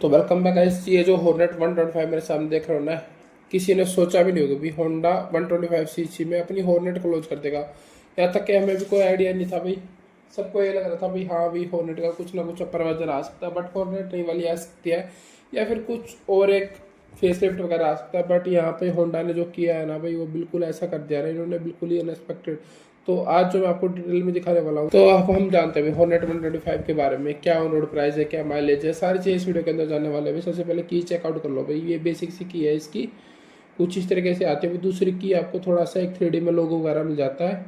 तो welcome back guys. ये जो हॉर्नेट 125 मेरे सामने देख रहे हो ना, किसी ने सोचा भी नहीं होगा भी होंडा 125 सीसी में अपनी हॉर्नेट को लॉन्च कर देगा। यहाँ तक कि हमें भी कोई आइडिया नहीं था भाई। सबको ये लग रहा था भाई हाँ भाई हॉर्नेट का कुछ ना कुछ अपर वर्जन आ सकता है, बट हॉर्नेट नहीं वाली आ सकती है, या फिर कुछ और एक फेसलिफ्ट वगैरह आ सकता है। बट यहाँ पे होंडा ने जो किया है ना भाई, वो बिल्कुल ऐसा कर दिया है इन्होंने, बिल्कुल ही अनएक्सपेक्टेड। तो आज जो मैं आपको डिटेल में दिखाने वाला हूँ, तो अब हम जानते हैं हॉर्नेट 125 के बारे में, क्या ऑन रोड प्राइस है, क्या माइलेज है, सारी चीज़ इस वीडियो के अंदर जानने वाले हैं। सबसे पहले की चेकआउट कर लो भाई, ये बेसिक सी की है इसकी, कुछ इस तरीके से आती है। दूसरी की आपको थोड़ा सा एक 3D में लोगो वगैरह मिल जाता है।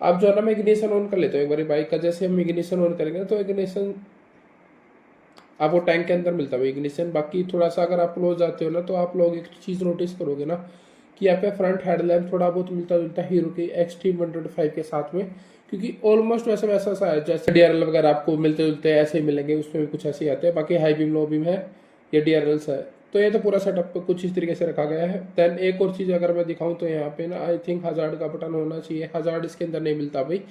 अब जो है ना, मैं इग्निशन ऑन कर लेता हूँ एक बार बाइक का। जैसे हम इग्निशन ऑन करेंगे तो इग्निशन आपको टैंक के अंदर मिलता है इग्निशन। बाकी थोड़ा सा अगर आप क्लोज जाते हो ना, तो आप लोग एक चीज़ नोटिस करोगे ना कि यहाँ पे फ्रंट हेडलैम्प थोड़ा बहुत मिलता जुलता है हीरो के एक्सट्रीम 125 के साथ में, क्योंकि ऑलमोस्ट वैसा वैसा सा है जैसे डीआरएल वगैरह आपको मिलते जुलते हैं ऐसे ही मिलेंगे, उसमें भी कुछ ऐसे ही आते हैं। बाकी हाई बीम लो बीम है, ये डीआरएल्स है। तो ये तो पूरा सेटअप कुछ इस तरीके से रखा गया है। देन एक और चीज़ अगर मैं दिखाऊं तो यहाँ पे ना आई थिंक हजार्ड का बटन होना चाहिए। हजार्ड इसके अंदर नहीं मिलता भाई,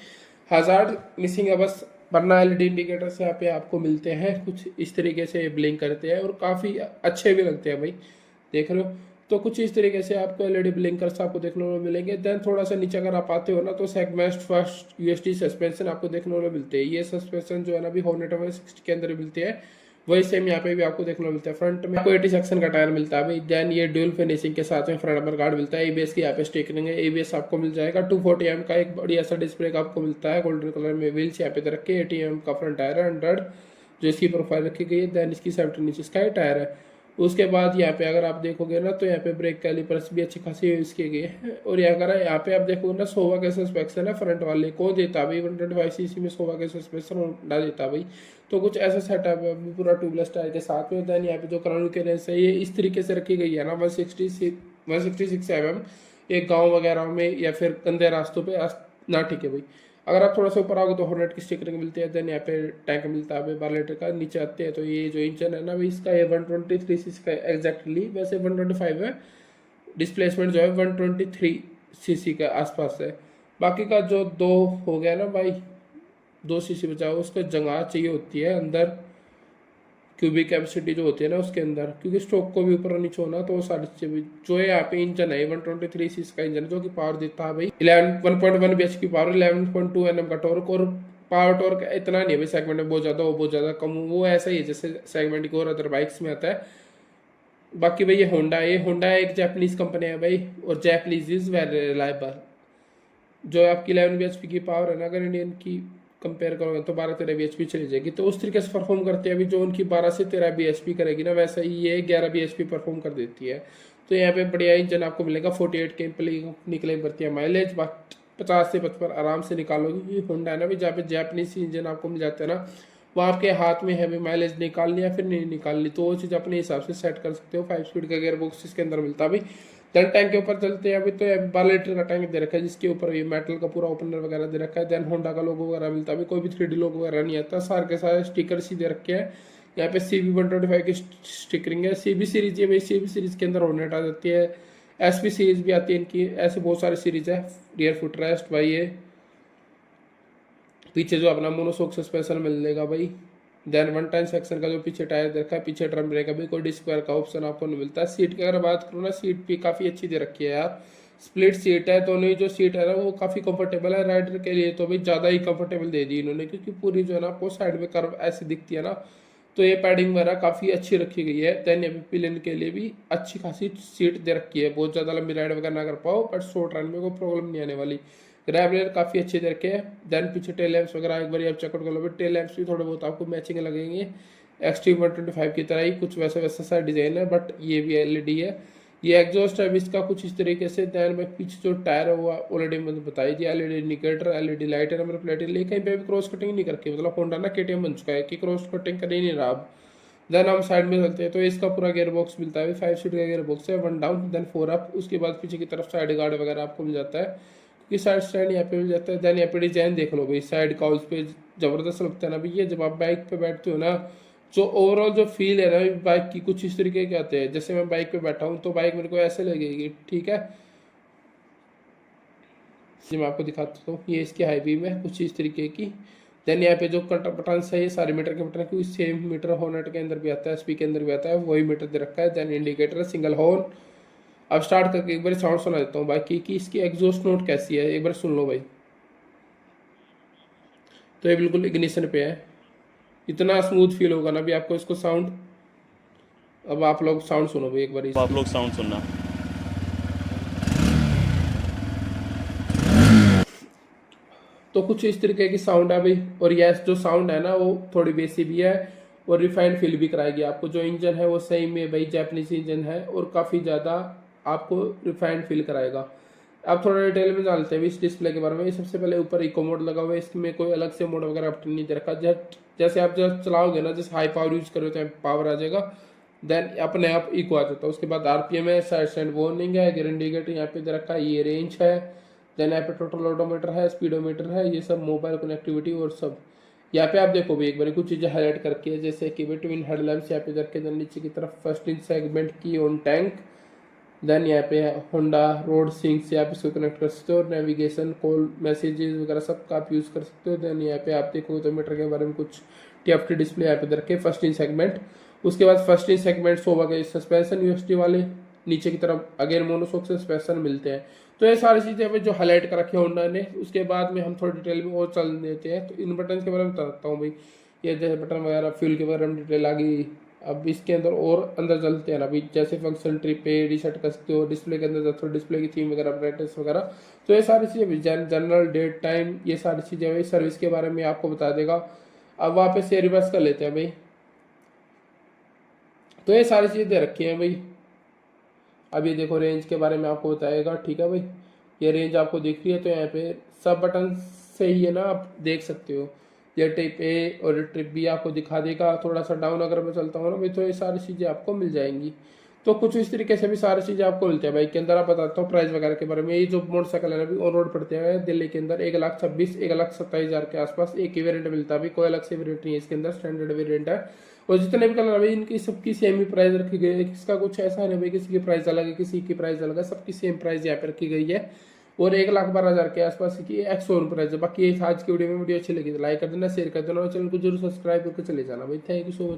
हजार्ड मिसिंग है बस। वरना एलईडी इंडिकेटर्स यहाँ पे आपको मिलते हैं, कुछ इस तरीके से ब्लिंक करते हैं और काफ़ी अच्छे भी लगते हैं भाई, देख रहे हो। तो कुछ इस तरीके से आपको एलईडी ब्लिंकर्स आपको देखने को मिलेंगे। देन थोड़ा सा नीचे अगर आप आते हो ना, तो सेगमेंट फर्स्ट यूएसडी सस्पेंशन आपको देखने को मिलते हैं। ये सस्पेंशन जो है ना अभी हॉर्नेट 160 के अंदर मिलते हैं, वही सेम यहाँ पे भी आपको देखने को मिलता है। फ्रंट में आपको 80 सेक्शन का टायर मिलता है भाई। देन ये ड्यूल फिनिशिंग के साथ में फ्रंट नंबर गार्ड मिलता है। एबीएस की यहाँ पे स्टिकरिंग है, एबीएस आपको मिल जाएगा। 240 का एक बढ़िया सा डिस्प्ले आपको मिलता है गोल्डन कलर में। व्हील्स यहाँ पे दे रखे 80 का फ्रंट टायर है 100, जो इसकी प्रोफाइल रखी गई है। देन इसकी 70 इंच का टायर है। उसके बाद यहाँ पे अगर आप देखोगे ना, तो यहाँ पे ब्रेक कैलिपर्स भी अच्छी खासी यूज किए गए हैं। और अगर यहाँ पे आप देखोगे ना, सोवा का सस्पेंशन है फ्रंट वाले को देता भाई 125 सीसी में सोवा का सस्पेंशन होंडा देता भाई। तो कुछ ऐसा सेटअप है पूरा ट्यूबलेस टायर के साथ में। देन यहाँ पे जो क्राउन क्लियरेंस है ये इस तरीके से रखी गई है ना, 166 mm, एक गाँव वगैरह में या फिर गंदे रास्तों पे ना, ठीक है भाई। अगर आप थोड़ा सा ऊपर आओगे तो हॉर्नेट की स्टिकरिंग मिलती है। देन यहाँ पे टैंक मिलता है 12 लीटर का। नीचे आते हैं तो ये जो इंजन है ना भाई, इसका ये 123 सीसी का एग्जैक्टली, वैसे 125 है। डिस्प्लेसमेंट जो है 123 सीसी के आसपास है। बाकी का जो दो हो गया ना भाई, 2 सीसी बचा हुआ, उसको जगह चाहिए होती है अंदर, क्यूबिक कैपेसिटी जो होती है ना उसके अंदर, क्योंकि स्ट्रोक को भी ऊपर और नीचे होना, तो वो सारी चीजें भी जो है यहाँ पे इंजन है 123 सीसी का इंजन, जो कि पावर देता है भाई 1.1 bh की पावर, 11.2 Nm का टॉर्क। और पावर टॉर्क इतना नहीं है भाई सेगमेंट में बहुत ज्यादा हो बहुत ज्यादा कम हो, वो ऐसा ही है जैसे सेगमेंट की और अदर बाइक्स में आता है। बाकी भाई ये होंडा एक जापानीज कंपनी है भाई, और जापानीज इज वेरी रिलायबल। जो आपकी 11 bhp की पावर है ना, अगर इंडियन की कंपेयर करोगे तो 12-13 bhp चली जाएगी। तो उस तरीके से परफॉर्म करते हैं अभी, जो उनकी 12 से 13 bhp करेगी ना, वैसा ही ये 11 bhp परफॉर्म कर देती है। तो यहाँ पे बढ़िया इंजन आपको मिलेगा। 48 के निकले करती है माइलेज, 50 से 55 आराम से निकालोगी। ये होंडा है ना भी, जहाँ पे जापानीज इंजन आपको मिल जाता है ना, वो आपके हाथ में है भी माइलेज निकालनी या फिर नहीं निकालनी, तो वो चीज़ अपने हिसाब से सेट कर सकते हो। 5 स्पीड का गियर बॉक्स इसके अंदर मिलता है भाई। देन टैंक के ऊपर चलते हैं अभी, तो 12 लीटर का टैंक दे रखा है, जिसके ऊपर ये मेटल का पूरा ओपनर वगैरह दे रखा है। देन होंडा का लोगो वगैरह मिलता है अभी, कोई भी 3D लोगो वगैरह नहीं आता, सारे के सारे स्टिकर ही दे रखे हैं। यहाँ पे CB 125 की स्टिकरिंग है। CB सीरीज है भाई, CB सीरीज के अंदर हॉर्नेट आ जाती है। SP सीरीज भी आती है इनकी, ऐसे बहुत सारी सीरीज है। रियर फुट रेस्ट भाई, ये पीछे जो अपना मोनोशॉक सस्पेंशन मिलेगा भाई। देन 110 सेक्शन का जो पीछे टायर देखा है, पीछे ड्रम ब्रेक अभी कोई डिस्क का ऑप्शन आपको नहीं मिलता। सीट की अगर बात करूँ ना, सीट भी काफ़ी अच्छी दे रखी है यार। स्प्लिट सीट है, दोनों ही जो सीट है ना वो काफ़ी कंफर्टेबल है। राइडर के लिए तो भाई ज़्यादा ही कंफर्टेबल दे दी इन्होंने, क्योंकि पूरी जो है ना आपको साइड में कर्व ऐसी दिखती है ना, तो ये पैडिंग वगैरह काफ़ी अच्छी रखी गई है। देन ये पिलियन के लिए भी अच्छी खासी सीट दे रखी है, बहुत ज़्यादा लंबी राइड वगैरह ना कर पाओ, बट शॉर्ट रन में कोई प्रॉब्लम नहीं आने वाली। ग्रैब रेयर काफ़ी अच्छे दे रखे हैं। देन पीछे टेल लैंप्स वगैरह एक बार आप चेकआउट कर लो, टेल लैंप्स भी थोड़े बहुत आपको मैचिंग लगेंगे। एक्सट्रीम 125 की तरह ही कुछ वैसा वैसा सा डिज़ाइन है, बट ये भी एलईडी है। ये एग्जॉस्ट है इसका कुछ इस तरीके से। देन में पीछे जो टायर है वो ऑलरेडी मैंने बताई दिया। एलईडी इंडिकेटर, एलईडी लाइट है, नंबर प्लेट है। कहीं पे भी क्रॉस कटिंग नहीं करके, मतलब होंडा ना केटीएम बन चुका है कि क्रॉस कटिंग कर ही नहीं रहा अब। देन हम साइड में चलते हैं तो इसका पूरा गियर बॉक्स मिलता है। 5 सीट का गियर बॉक्स है, 1 डाउन देन 4 अप। उसके बाद पीछे की तरफ साइड गार्ड वगैरह आपको मिल जाता है, कि साइड स्टैंड यहाँ पे मिल जाता है। देन यहाँ पे डिजाइन देख लो भाई, साइड काउल्स पे जबरदस्त लगता है ना भैया। जब आप बाइक पे बैठते हो ना, जो ओवरऑल जो फील है ना बाइक की, कुछ इस तरीके के आते हैं। जैसे मैं बाइक पे बैठा हूँ तो बाइक मेरे को ऐसे लगेगी, ठीक है। जी मैं आपको दिखाता हूँ, ये इसकी हाई बीम है कुछ इस तरीके की। देन यहाँ पे जो बटन है ये सारे मीटर के बटन है, सेम मीटर हॉर्नेट के अंदर भी आता है, एसपी के अंदर भी आता है, वही मीटर दे रखा है। Then indicator single horn. अब स्टार्ट करके एक बार साउंड सुना देता हूँ बाकी कि इसकी एग्जॉस्ट नोट कैसी है, एक बार सुन लो भाई। तो ये बिल्कुल इग्निशन पे है, इतना स्मूथ फील होगा ना भी आपको इसको साउंड। अब आप लोग साउंड सुनो भाई एक बार आप लोग साउंड सुनना। तो कुछ इस तरीके की साउंड है भाई। और यस जो साउंड है ना वो थोड़ी बेसी भी है और रिफाइंड फील भी कराएगी आपको। जो इंजन है वो सही में भाई जापानीज इंजन है और काफ़ी ज़्यादा आपको रिफाइंड फील कराएगा। अब थोड़ा डिटेल में जानते हैं इस डिस्प्ले के बारे में। सबसे पहले ऊपर इको मोड लगा हुआ है, इसमें कोई अलग से मोड वगैरह ऑप्शन नहीं दे रखा। जैसे आप जब चलाओगे ना, जैसे हाई पावर यूज करो तो पावर आ जाएगा, देन अपने आप इको आ जाता है। उसके बाद आरपीएम है, साइड स्टैंड वार्निंग है, गियर इंडिकेटर यहाँ पे दे रखा है, ये रेंज है। देन यहाँ पे टोटल ओडोमीटर है, स्पीडोमीटर है, ये सब मोबाइल कनेक्टिविटी और सब। यहाँ पे आप देखो भी एक बार कुछ चीज़ें हाईलाइट करके है, जैसे कि बिटवीन हेडलैम्प्स यहाँ पे रखे, देन नीचे की तरफ फर्स्ट इन सेगमेंट की ऑन टैंक। देन यहाँ पे होंडा रोड सिंक से आप इसको कनेक्ट कर सकते हो और नेविगेशन कॉल मैसेजेस वगैरह सब का आप यूज़ कर सकते हो। देन यहाँ पे आप देखो तो मीटर के बारे में कुछ टीएफटी डिस्प्ले यहाँ पे रखे, फर्स्ट इन सेगमेंट। उसके बाद फर्स्ट इन सेगमेंट होगा गए सस्पेंशन यूएसडी वाले, नीचे की तरफ अगेन मोनोशॉक सस्पेंशन मिलते हैं। तो ये सारी चीज़ें हमें जो हाईलाइट कर रखी है होंडा ने। उसके बाद में हम थोड़ी डिटेल में और चल देते हैं। तो इन बटन के बारे में बताता हूँ भाई। ये जैसे बटन वगैरह फ्यूल के बारे में डिटेल आ गई। अब इसके अंदर और अंदर चलते हैं ना अभी, जैसे फंक्शन ट्रिप पे रीसेट कर सकते हो, डिस्प्ले के अंदर जाते हो डिस्प्ले की थीम वगैरह ब्राइटनेस वगैरह। तो ये सारी चीज़ें जनरल डेट टाइम ये सारी चीज़ें भाई सर्विस के बारे में आपको बता देगा। अब वापस से रिवर्स कर लेते हैं भाई। तो ये सारी चीज़ें दे रखी हैं भाई। अब ये देखो रेंज के बारे में आपको बताएगा, ठीक है भाई। ये रेंज आपको दिख रही है, तो यहाँ पे सब बटन से ही है ना आप देख सकते हो। ये ट्रिप ए और ट्रिप बी आपको दिखा देगा। थोड़ा सा डाउन अगर मैं चलता हूँ ना भाई, तो ये सारी चीज़ें आपको मिल जाएंगी। तो कुछ इस तरीके से भी सारी चीज़ें आपको मिलती है। बाइक के अंदर आप बताता हूँ प्राइस वगैरह के बारे में। ये जो मोटरसाइकिल है ना अभी ऑन रोड पड़ते हैं दिल्ली के अंदर 1,26,000 1,27,000 के आसपास एक ही वेरियंट मिलता है। अभी कोई अलग से वेरियंट नहीं है इसके अंदर, स्टैंडर्ड वेरियंट है। और जितने भी कलर है भाई इनकी सबकी सेम ही प्राइस रखी गई है। किसका कुछ ऐसा नहीं भाई किसी की प्राइस अलग है किसी की प्राइस अलग है, सबकी सेम प्राइस यहाँ पे रखी गई है। और 1,12,000 के आसपास की एक्स शोरूम प्राइस है। बाकी आज की वीडियो में वीडियो अच्छी लगी तो लाइक कर देना, शेयर कर देना और चैनल को जरूर सब्सक्राइब करके चले जाना भाई। Thank you so much.